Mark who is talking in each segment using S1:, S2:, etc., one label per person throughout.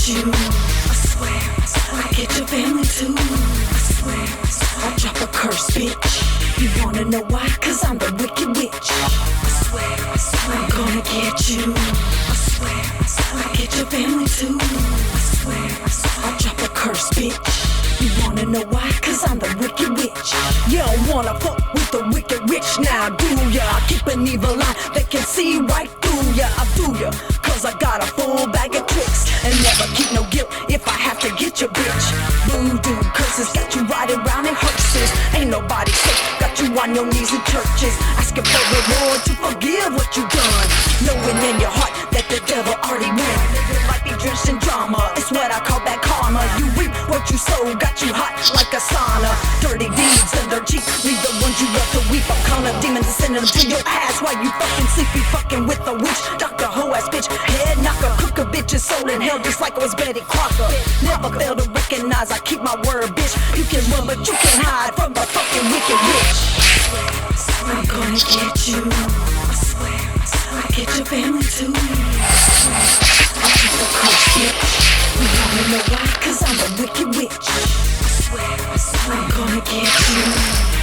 S1: get you. I swear, I get your family too. I swear, I drop a curse, bitch. You wanna know why? Cause I'm the wicked witch. I swear, I'm gonna get you. I swear, I get your family too. I swear, I drop a curse, bitch. You wanna know why? Cause I'm the wicked witch. You don't wanna fuck with the wicked witch now, do ya? I keep an evil eye that can see right through ya. I do ya, cause I got a full bag of tricks. And never keep no guilt if I have to get your bitch. Voodoo curses got you riding around in hearses. Ain't nobody safe, got you on your knees in churches. Asking for the Lord to forgive what you done, knowing in your heart that the devil already won. Your life be drenched in drama, it's what I call bad karma. You reap what you sow, got you hot like a sauna. Dirty deeds under cheek, leave the ones you love to weep. I'm calling demons and sending them to your ass while you fucking sleep. Be fucking with a witch, Dr. Ho ass bitch, head knocker, cook a bitch's soul in hell just like it was Betty Crocker. Never fail to recognize I keep my word, bitch. You can run but you can't hide from the fucking wicked witch. I'm gonna get you. I swear, I get your family too. I keep the curse, bitch. You wanna know why? Cause I'm the wicked witch. I swear, I'm gonna get you.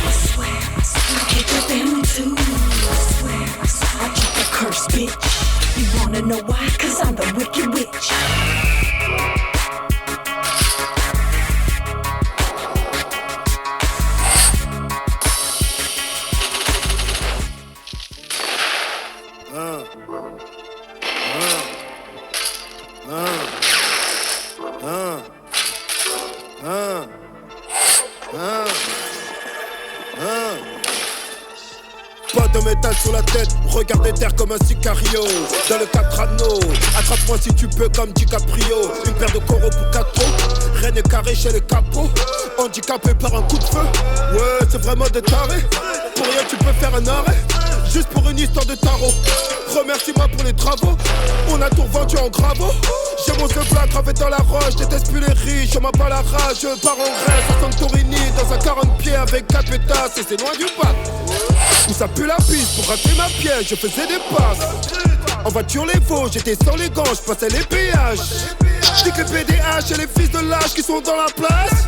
S1: I swear, I get your family too. I swear, I keep the curse, bitch. You wanna know why? Cause I'm the wicked witch.
S2: Pas de métal sur la tête, regarde terre comme un sicario. Dans le 4 anneaux, attrape-moi si tu peux comme DiCaprio. Une paire de coraux pour 4 os, Reine et carré chez les capots. Handicapé par un coup de feu, ouais c'est vraiment des tarés. Pour rien tu peux faire un arrêt, juste pour une histoire de tarot. Remercie-moi pour les travaux, on a tout vendu en gravot. J'ai mon seul plat gravé dans la roche, déteste plus les riches, on m'a pas la rage. Je pars en Grèce à Santorini, dans un 40 pieds avec 4 pétasses. Et c'est loin du bac, où ça pue la piste, pour rater ma pièce, je faisais des passes. En voiture les veaux, j'étais sans les gants, je passais les péages. Nique les BDH et les fils de lâche qui sont dans la place.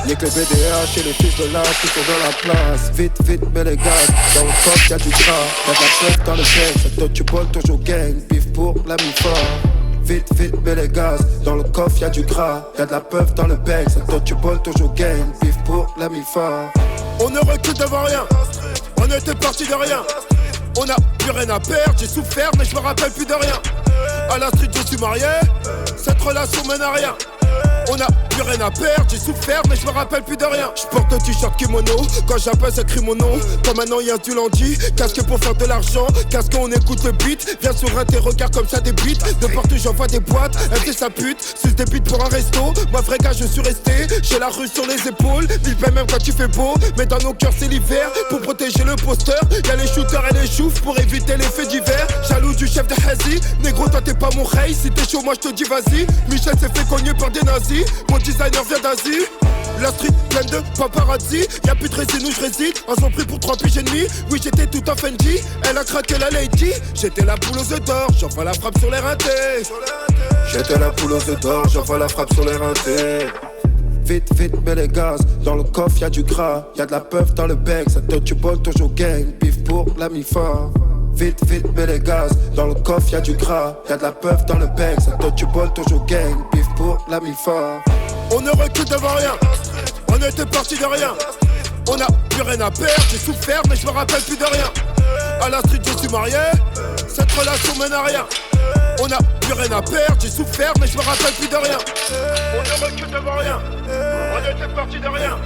S3: Nique les BDH et les fils de lâche qui sont dans la place. Vite, vite, mets les gaz, dans le coffre y'a du gras. Y'a de la preuve dans le bec, ça touch ball toujours gang. Bif pour l'ami fort. Vite, vite, mets les gaz, dans le coffre y'a du gras. Y'a de la preuve dans le bec, ça touch ball toujours gang. Bif pour l'ami fort.
S2: On ne recule devant rien, on était parti de rien. On a plus rien à perdre, j'ai souffert mais je me rappelle plus de rien. À la street je suis marié, cette relation mène à rien. On a plus rien à perdre, j'ai souffert mais je me rappelle plus de rien. Je porte un t-shirt kimono, quand j'appelle ça crie mon nom. Comme maintenant y'a du lundi, casque pour faire de l'argent. Casque on écoute le beat, viens sur un tes regards comme ça des beats. De partout j'envoie des boîtes, elle fait sa pute. Suce des beats pour un resto, moi vrai gars je suis resté. J'ai la rue sur les épaules, il paie même quand il fait beau. Mais dans nos cœurs c'est l'hiver, pour protéger le poster. Y'a les shooters et les choufs pour éviter les faits divers. Jaloux du chef de Hazy, négro toi t'es pas mon rey. Si t'es chaud moi je te dis vas-y. Michel s'est fait cogner par des nazis. Mon designer vient d'Asie. La street pleine de paparazzi. Y'a plus de résine où je réside. Un son pris pour 3 piges et demi. Oui j'étais tout en Fendi. Elle a craqué la lady. J'étais la poule aux œufs d'or. J'envoie la frappe sur les rintés.
S3: J'étais la poule aux œufs d'or. J'envoie la frappe sur les rintés. Vite, vite, mets les gaz, dans le coffre y'a du gras. Y'a de la puff dans le bec, ça touch ball toujours gang. Bif pour l'ami fort. Vite, vite, mets les gaz, dans le coffre y'a du gras. Y'a de la puff dans le bec, ça touch ball toujours gang. Bif pour l'ami fort.
S2: On ne recule devant rien, on était parti de rien. On a plus rien à perdre, j'ai souffert mais je me rappelle plus de rien. À la street je suis marié, cette relation mène à rien. On a plus rien à perdre, j'ai souffert mais je me rappelle plus de rien. On ne recule devant rien, on était parti de rien.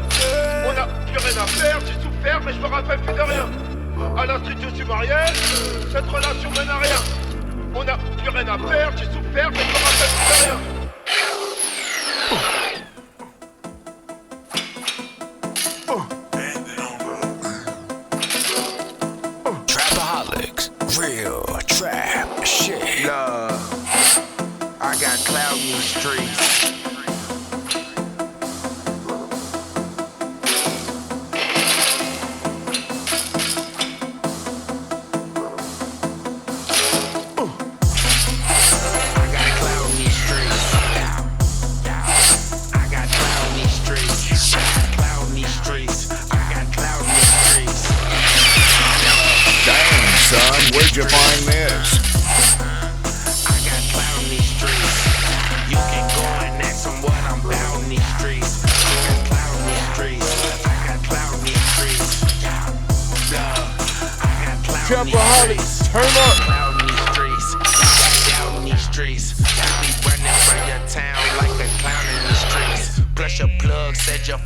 S2: On a plus rien à perdre, j'ai souffert mais je me rappelle plus de rien. À la street je suis marié, cette relation mène à rien. On a plus rien à perdre, j'ai souffert mais je me rappelle plus de rien.
S4: Trapaholics, real trap shit.
S5: Love, I got clout in the streets. I got clout in these streets.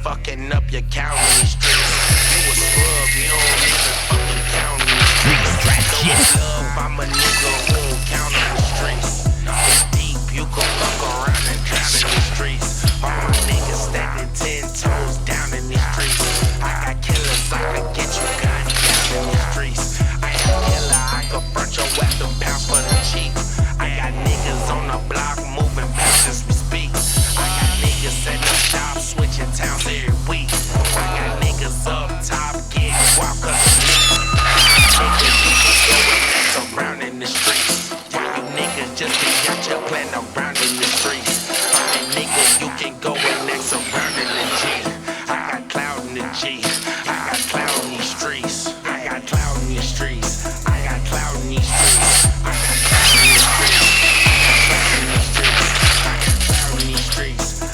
S5: fucking up your county streets. You a scrub, you don't even fucking count in the streets. So love, I'm a nigga who don't count on the streets. It's deep, you can fuck around and drown in the streets. All my niggas standing 10 toes down in these streets. I got killers, I can get you gun down in these streets. I got killer, I can front your weapon, pounds for the cheap. I got niggas on the block moving pounds as we speak. I got niggas at the shop switching towns every week. I got niggas up top getting wild cause of me. Niggas you can go and mess around in the streets. Why you niggas just be out your playing around in the streets? I'm a nigga you can go and mess around in the G. I got cloud in the G. I got cloud in these streets. I got cloud in these streets. I got cloud in these streets. I got cloud in these streets.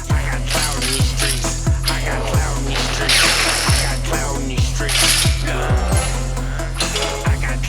S5: I got cloud in these streets. I got cloud in these streets. I got cloud in these streets. I got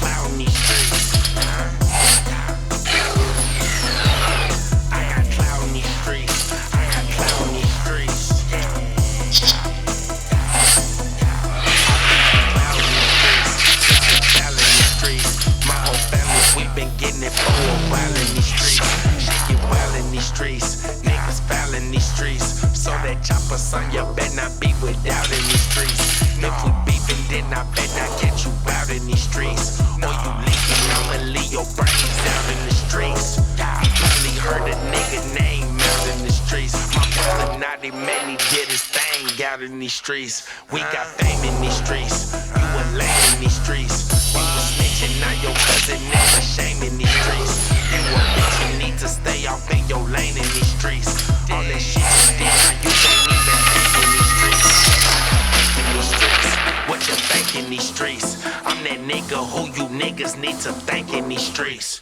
S5: cloud in these streets. I got cloud in these streets. I got cloud in these streets. My whole family, we've been getting it for a while in these streets. Shit get wild in these streets. Niggas foul in these streets. So that chopper son, you bet not be without in these streets. If we beefing, then I bet not catch you out in these streets. Or you leaking, I'ma leave your brains out in the streets. You probably heard a nigga name out in the streets. My brother Naughty man, he did his thing out in these streets. We got fame in these streets. You a lame in these streets. You a snitching, now your cousin never shame in these streets. You a bitch, you need to stay off in your lane in these streets. All that shit you did, now you can't even hang in these streets. In these streets, what you think in these streets? I'm that nigga who you niggas need to thank in these streets.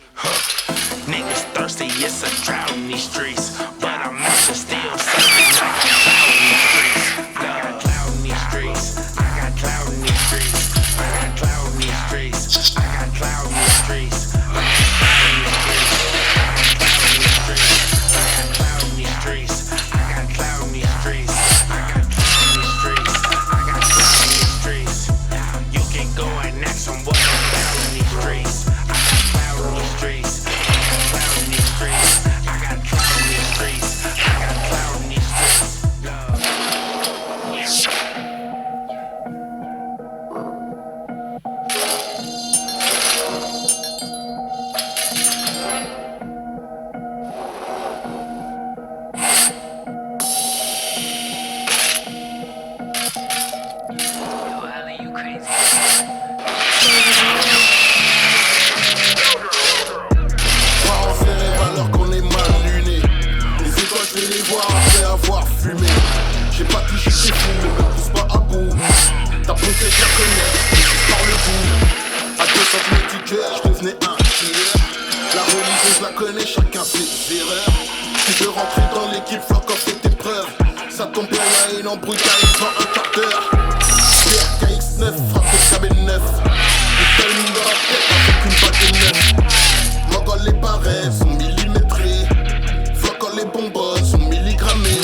S5: Niggas thirsty, it's a drought in these streets. But I'm out to still serving like a cloud in these streets. I got cloud in these streets. I got cloud in these streets. I got cloud in these streets. I got cloud in these streets. I got cloud in these streets. I got cloud in these streets. I got cloud in these streets. I got cloud in these streets. I got cloud in these streets. You can go and ask them what I'm about in these streets. I got cloud in these streets. I got cloud in these streets. I got cloud in these streets. I got cloud in these streets.
S6: J'ai pas touché tes fous, ne me pousse pas à bout. Ta pensée, je la connais, par le bout. À 2 cm du cœur, je devenais un killer. La religion, je la connais, chacun ses erreurs. Tu veux rentrer dans l'équipe, flock off fait tes preuves. Ça tombe bien, y'a une embrouille qui arrive dans un quart d'heure. PRKX9, frappé KB9. Une telle mine dans la tête avec une balle de 9. Mogol, les barrettes sont millimétrés. Flock les bonbonnes sont milligrammées.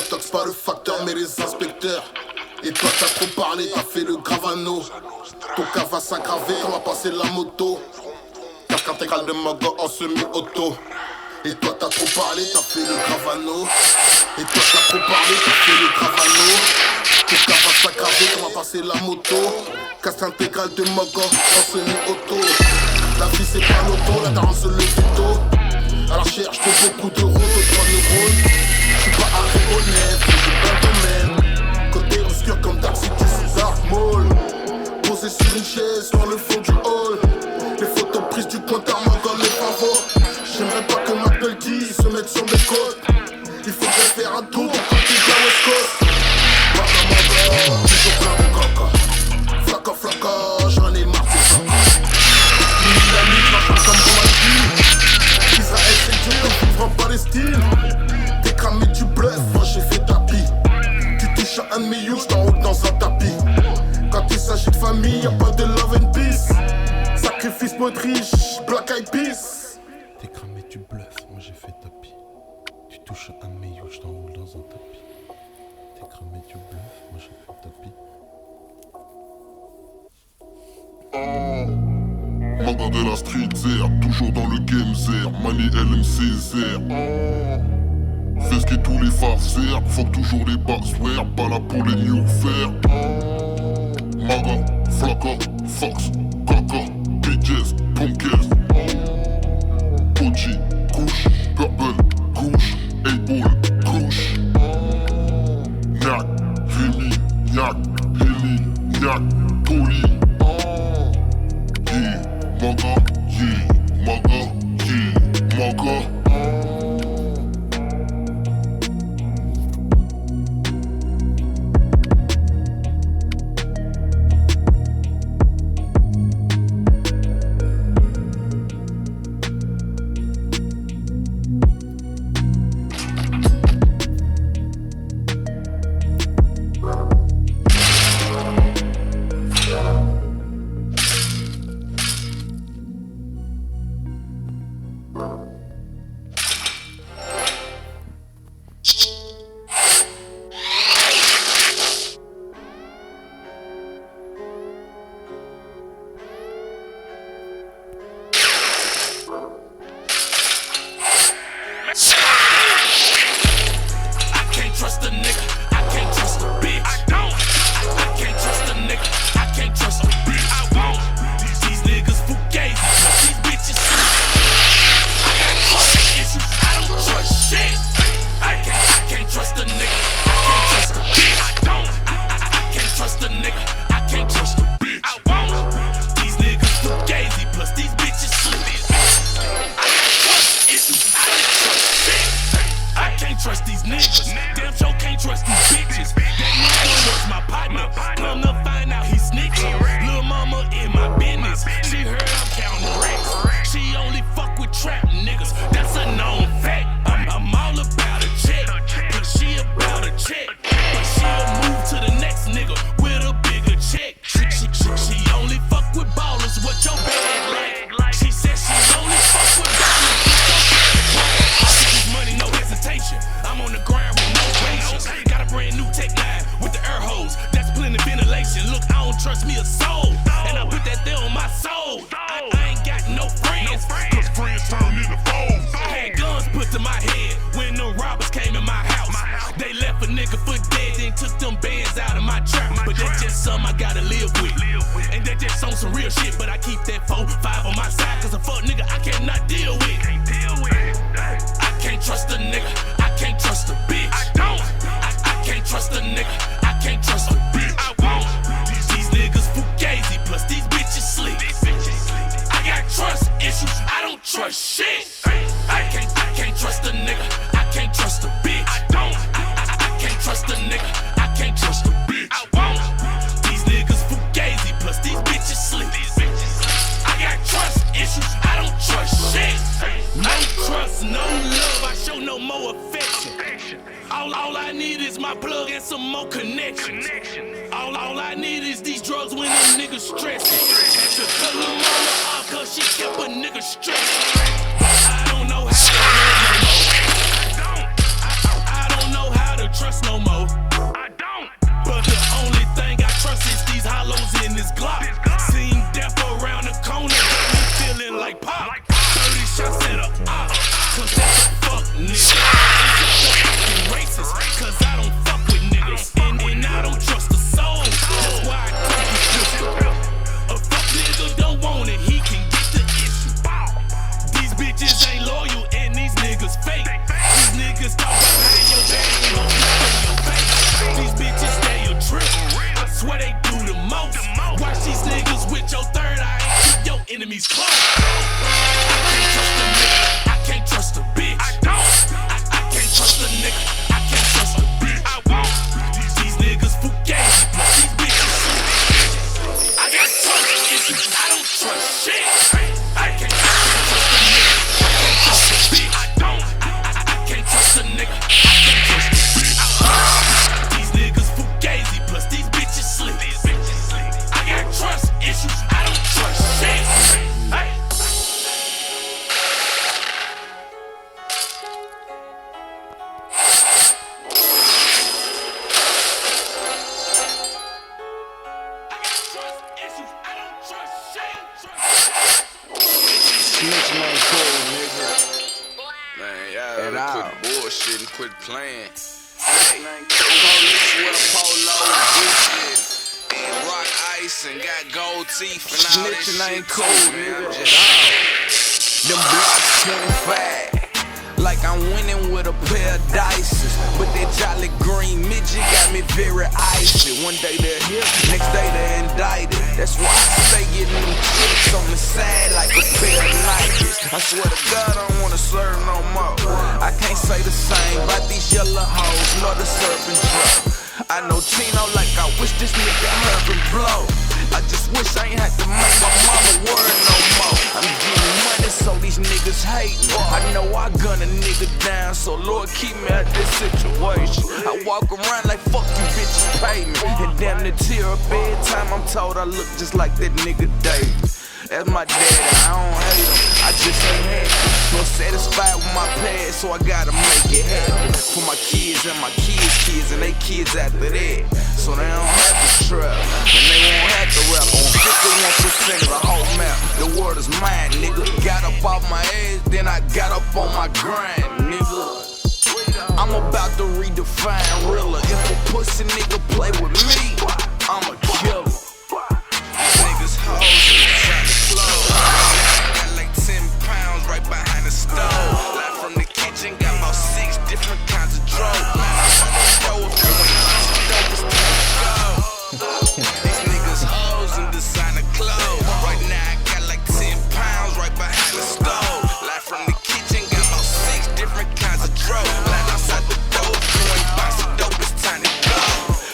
S6: Toc c'est pas le facteur mais les inspecteurs. Et toi t'as trop parlé, t'as fait le gravano. Ton cas va s'aggraver, on va passer la moto. Casque intégral de Mogo en semi-auto. Et toi t'as trop parlé, t'as fait le gravano. Et toi t'as trop parlé, t'as fait le gravano. Ton cas va s'aggraver, on va passer la moto. Casque intégral de Mogo en semi-auto. La vie c'est pas l'auto, la daronne se lève tôt. À la recherche de beaucoup d'euros, de 3 neurones. J'suis pas arrêt honnête, j'ai plein de domaines. Côté obscur comme Dark City sous Dark Maul. Posé sur une chaise dans le fond du hall. Les photos prises du compteur m'engueulent les pavots. J'aimerais pas que McNulty se mette sur mes côtes. Il faudrait faire un tour quand il vient à West Coast. Maca, toujours plein de caca. Flacca, j'en ai marre de ça. L'ami, j'en comme dans ma vie. Israël c'est dur comme vivre en Palestine. T'es cramé du bluff, moi j'ai fait tapis. Tu touches à un de mes youths, j't'enroule dans un tapis. Quand il s'agit de famille, y'a pas de love and peace. Sacrifice mode riche, black eyed peas.
S7: T'es cramé du bluff, moi j'ai fait tapis. Tu touches à un de mes youths, j't'enroule dans un tapis. T'es cramé tu bluffes, moi j'ai fait tapis.
S6: Maga de la street zer, toujours dans le game zer, Mani LMC zer. Fais ce qui tous les farceurs, fuck toujours les passwords, pas là pour les new faire. Maga, Flocka, Fox, Kaka, PJs, Punkers. OG, couche, Purple, couche, 8-ball, couche. Nyak, Rémi, Nyak, Heli, Nyak, Poli. Yeah, Maga, yeah, Maga, yeah, Maga.
S5: Issues, I don't trust shit. ain't cool, nigga.
S8: Man, y'all gotta quit bullshit and quit playing. Hey, police with a polo, bullshit, and rock ice and got gold teeth and all that shit.
S5: Snitching ain't cool,
S8: man.
S5: nigga. Them blocks 25. Like I'm winning with a pair of dices. But that jolly green midget got me very icy. One day they're here, next day they're indicted. That's why I stay getting them tricks on the side like a pair of Nikes. I swear to God I don't wanna serve no more. I can't say the same about these yellow hoes nor the serving drug. I know Chino like I wish this nigga heard him blow. I just wish I ain't had to make my mama worry no more. I'm getting money so these niggas hate me. I know I gun a nigga down, so Lord keep me out this situation. I walk around like fuck you bitches pay me. And damn near tear up every time I'm told I look just like that nigga Dave. That's my daddy, I don't hate him, I just ain't happy. No satisfied with my past, so I gotta make it happen. For my kids and my kids' kids and they kids after that. So they don't have to trap, and they won't have to rap on 51% of the whole map. The world is mine, nigga. Got up off my ass, then I got up on my grind, nigga. I'm about to redefine realer. If a pussy nigga play with me, I'ma kill him.
S8: Niggas hoes inside the clothes. Got like 10 pounds right behind the stove. Live from the kitchen, got about 6 different kinds of drugs. I'm the stove, if you ain't dope, it's time to go. These niggas hoes in designer clothes. Right now I got like 10 pounds right behind the stove. Live from the kitchen, got about 6 different kinds of drugs. Live outside the door, if you ain't buy some dope, it's time to go.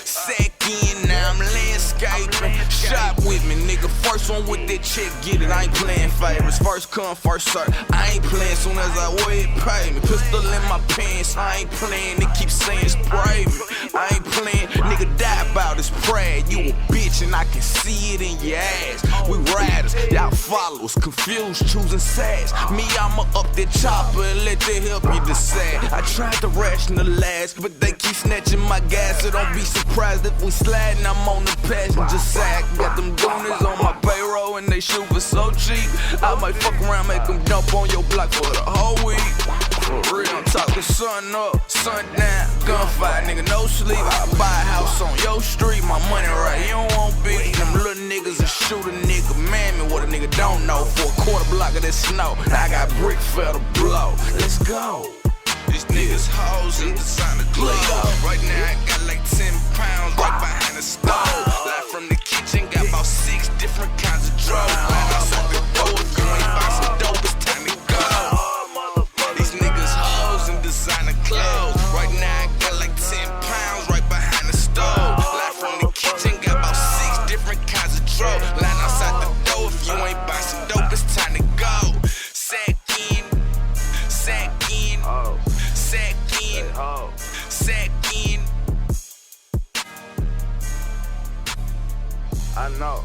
S8: Second, now I'm landscaping. Shop with me, nigga. First one with that chick, get it. I ain't playing favorites. First come, first serve. I ain't playing soon as I weigh it, pay me. Pistol in my pants. I ain't playing. They keep saying spray me. I ain't playing. Nigga die about his pride. You a bitch and I can see it in your ass. We riders, y'all followers, confused, choosing sass. Me, I'ma up that chopper and let that help you decide. I tried to rationalize, but they keep snatching my gas. So don't be surprised if we sliding. I'm on the passenger side. Got them goonies on my payroll and they shoot for so cheap. I might fuck around, make them dump on your block for the whole week. For real, I'm talking sun up, sun down, gunfight, nigga, no sleep. I buy a house on your street, my money right, you don't want big. Them little niggas that shoot a nigga, man, me what a nigga don't know. For a quarter block of this snow, now I got brick for to blow. Let's go. These niggas hoes in designer clothes. Right now I got like 10 pounds right behind the stove. Live from the kitchen, got about 6 different kinds of drugs. Live outside the door, if you ain't buy some dope, it's time to go. These niggas hoes in designer clothes. Right now I got like 10 pounds right behind the stove. Live from the kitchen, got about 6 different kinds of drugs. Line outside the door, if you ain't buy some dope, it's time to go. Sack in, sack in, sack in, sack in.
S5: I know.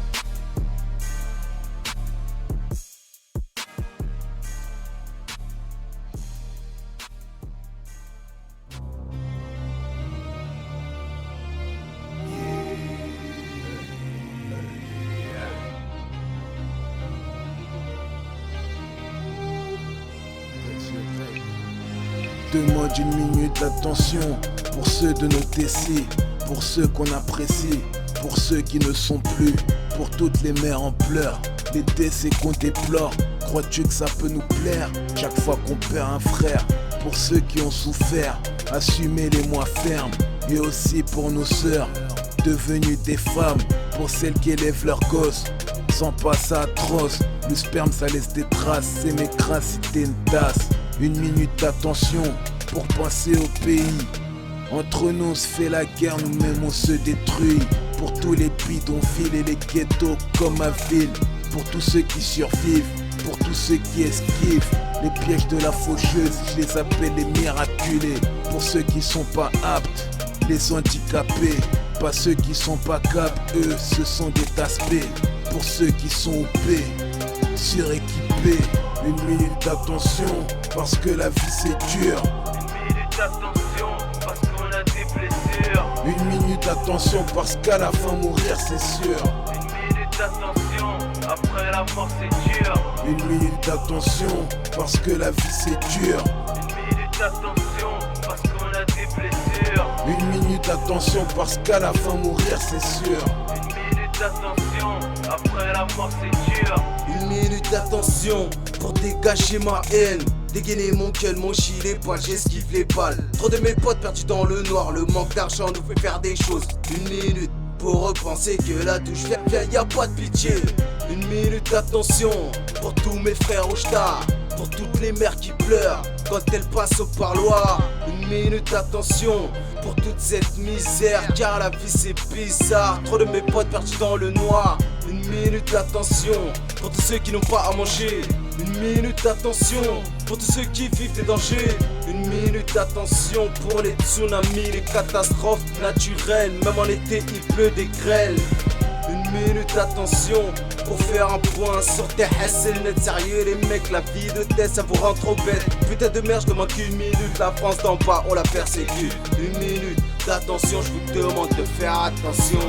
S3: Demande une minute d'attention pour ceux de nos TC, pour ceux qu'on apprécie, pour ceux qui ne sont plus, pour toutes les mères en pleurs, les décès qu'on déplore. Crois-tu que ça peut nous plaire chaque fois qu'on perd un frère? Pour ceux qui ont souffert, assumer les mois fermes, et aussi pour nos sœurs, devenues des femmes, pour celles qui élèvent leurs gosses, sans pas ça atroce. Le sperme ça laisse des traces, c'est mes crasses si t'es une tasse. Une minute d'attention pour penser au pays. Entre nous on se fait la guerre, nous-mêmes on se détruit. Pour tous les bidonvilles et les ghettos comme à ville. Pour tous ceux qui survivent, pour tous ceux qui esquivent les pièges de la faucheuse, je les appelle les miraculés. Pour ceux qui sont pas aptes, les handicapés. Pas ceux qui sont pas capes, eux ce sont des taspés. Pour ceux qui sont OP, suréquipés. Une minute d'attention, parce que la vie c'est dur.
S5: Une minute d'attention, parce qu'on a des blessures.
S3: Une minute d'attention, parce qu'à la fin mourir c'est sûr.
S5: Une minute d'attention,
S9: après la mort c'est dur.
S3: Une minute d'attention, parce que la vie c'est dur.
S9: Une minute d'attention, parce qu'on a des blessures.
S3: Une minute d'attention, parce qu'à la fin mourir c'est sûr.
S9: Une minute d'attention, après la mort c'est dur.
S10: Une minute d'attention, pour dégager ma haine. Dégainer mon gueule, mon gilet, poil, j'esquive les balles. Trop de mes potes perdus dans le noir, le manque d'argent nous fait faire des choses. Une minute pour repenser que la douche vient, y'a pas de pitié. Une minute d'attention pour tous mes frères au star, pour toutes les mères qui pleurent quand elles passent au parloir. Une minute d'attention pour toute cette misère, car la vie c'est bizarre. Trop de mes potes perdus dans le noir. Une minute d'attention pour tous ceux qui n'ont pas à manger. Une minute d'attention pour tous ceux qui vivent des dangers. Une minute d'attention pour les tsunamis, les catastrophes naturelles. Même en été il pleut des grêles. Une minute d'attention pour faire un point sur tes hassels net. Sérieux les mecs, la vie de tête ça vous rend trop bête. Putain de merde, je demande qu'une minute. La France d'en bas on la persécute. Une minute d'attention, je vous demande de faire attention.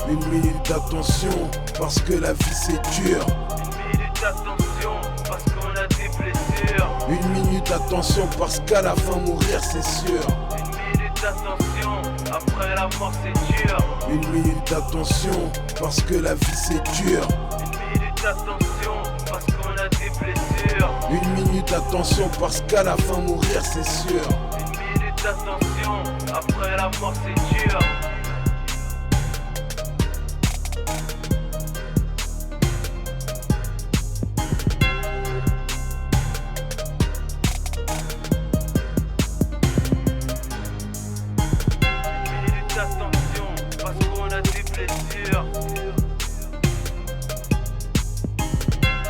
S3: Une minute d'attention, parce que la vie c'est dur.
S9: Une minute d'attention, parce qu'on a des blessures.
S3: Une minute d'attention, parce qu'à la fin mourir c'est sûr.
S9: Une minute d'attention, après la mort c'est dur.
S3: Une minute d'attention, parce que la vie c'est dur.
S9: Une minute d'attention, parce qu'on a des blessures.
S3: Une minute d'attention, parce qu'à la fin mourir c'est sûr.
S9: Une minute d'attention, après la mort c'est dur. Attention, parce qu'on a des blessures.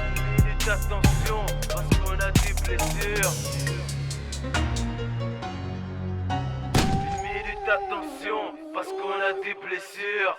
S9: Une minute d'attention, parce qu'on a des blessures. Une minute d'attention, parce qu'on a des blessures.